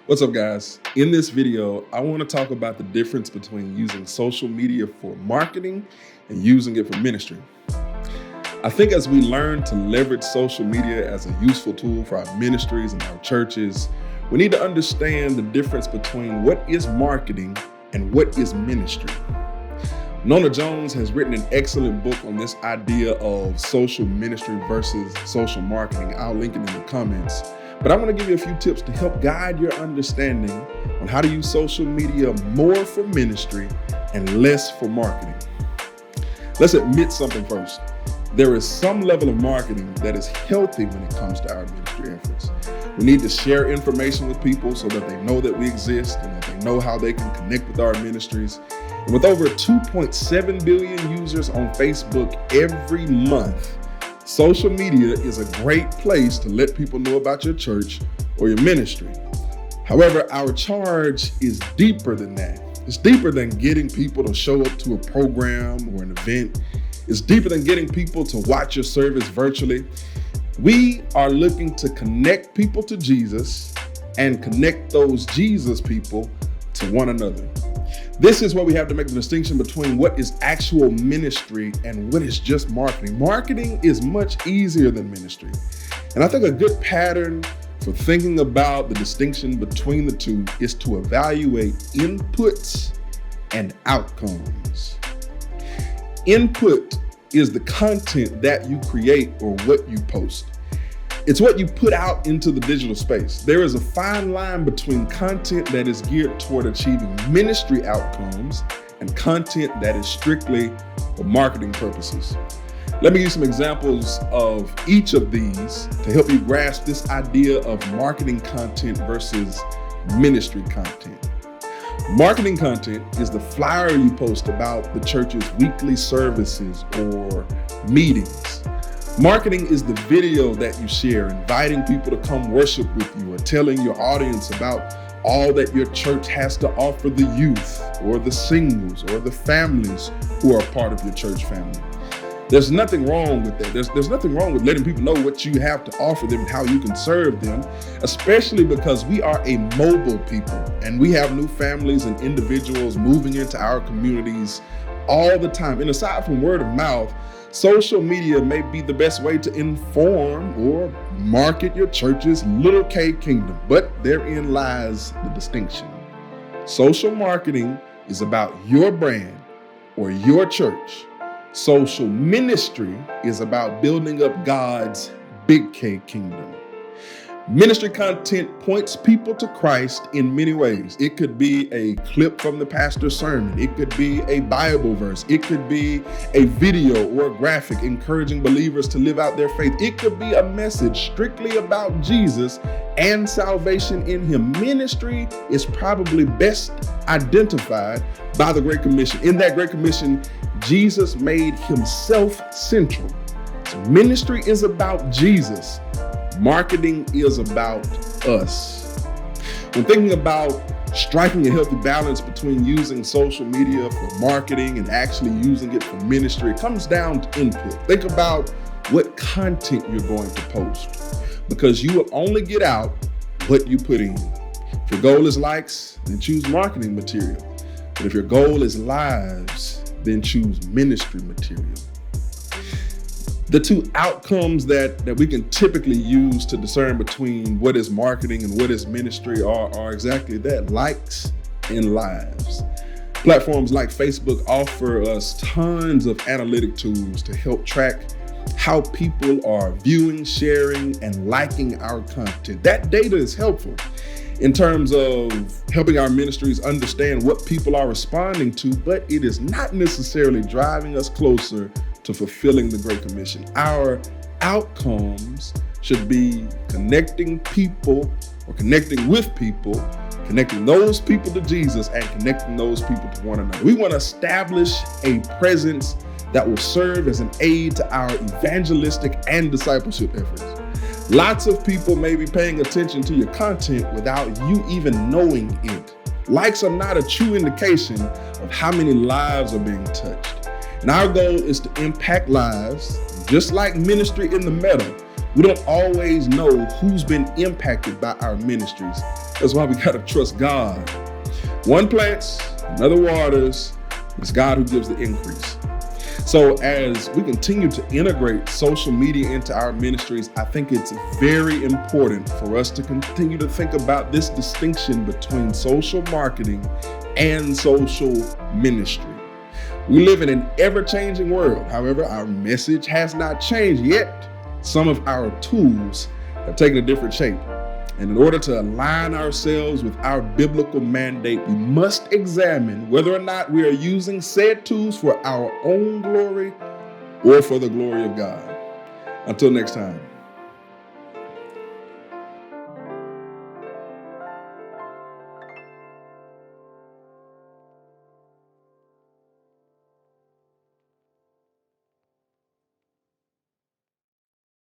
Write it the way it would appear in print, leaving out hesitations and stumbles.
What's up, guys? In this video, I want to talk about the difference between using social media for marketing and using it for ministry. I think as we learn to leverage social media as a useful tool for our ministries and our churches, we need to understand the difference between what is marketing and what is ministry. Nona Jones has written an excellent book on this idea of social ministry versus social marketing. I'll link it in the comments. But I want to give you a few tips to help guide your understanding on how to use social media more for ministry and less for marketing. Let's admit something first. There is some level of marketing that is healthy when it comes to our ministry efforts. We need to share information with people so that they know that we exist and that they know how they can connect with our ministries. And with over 2.7 billion users on Facebook every month, social media is a great place to let people know about your church or your ministry. However, our charge is deeper than that. It's deeper than getting people to show up to a program or an event. It's deeper than getting people to watch your service virtually. We are looking to connect people to Jesus and connect those Jesus people to one another. This is where we have to make the distinction between what is actual ministry and what is just marketing. Marketing is much easier than ministry. And I think a good pattern for thinking about the distinction between the two is to evaluate inputs and outcomes. Input is the content that you create or what you post. It's what you put out into the digital space. There is a fine line between content that is geared toward achieving ministry outcomes and content that is strictly for marketing purposes. Let me use some examples of each of these to help you grasp this idea of marketing content versus ministry content. Marketing content is the flyer you post about the church's weekly services or meetings. Marketing is the video that you share, inviting people to come worship with you or telling your audience about all that your church has to offer the youth or the singles or the families who are part of your church family. There's nothing wrong with that. There's nothing wrong with letting people know what you have to offer them and how you can serve them, especially because we are a mobile people and we have new families and individuals moving into our communities all the time. And aside from word of mouth, social media may be the best way to inform or market your church's little K kingdom, but therein lies the distinction. Social marketing is about your brand or your church. Social ministry is about building up God's big K kingdom. Ministry content points people to Christ in many ways. It could be a clip from the pastor's sermon. It could be a Bible verse. It could be a video or a graphic encouraging believers to live out their faith. It could be a message strictly about Jesus and salvation in Him. Ministry is probably best identified by the Great Commission. In that Great Commission, Jesus made Himself central. So ministry is about Jesus. Marketing is about us. When thinking about striking a healthy balance between using social media for marketing and actually using it for ministry, it comes down to input. Think about what content you're going to post, because you will only get out what you put in. If your goal is likes, then choose marketing material. But if your goal is lives, then choose ministry material. The two outcomes that we can typically use to discern between what is marketing and what is ministry are exactly that: likes and lives. Platforms like Facebook offer us tons of analytic tools to help track how people are viewing, sharing, and liking our content. That data is helpful in terms of helping our ministries understand what people are responding to, but it is not necessarily driving us closer to fulfilling the Great Commission. Our outcomes should be connecting people or connecting with people, connecting those people to Jesus and connecting those people to one another. We want to establish a presence that will serve as an aid to our evangelistic and discipleship efforts. Lots of people may be paying attention to your content without you even knowing it. Likes are not a true indication of how many lives are being touched. And our goal is to impact lives. Just like ministry in the meta, We don't always know who's been impacted by our ministries. That's why we got to trust God. One plants, another waters. It's God who gives the increase. So as we continue to integrate social media into our ministries, I think it's very important for us to continue to think about this distinction between social marketing and social ministry. We live in an ever-changing world. However, our message has not changed yet. Some of our tools have taken a different shape. And in order to align ourselves with our biblical mandate, we must examine whether or not we are using said tools for our own glory or for the glory of God. Until next time.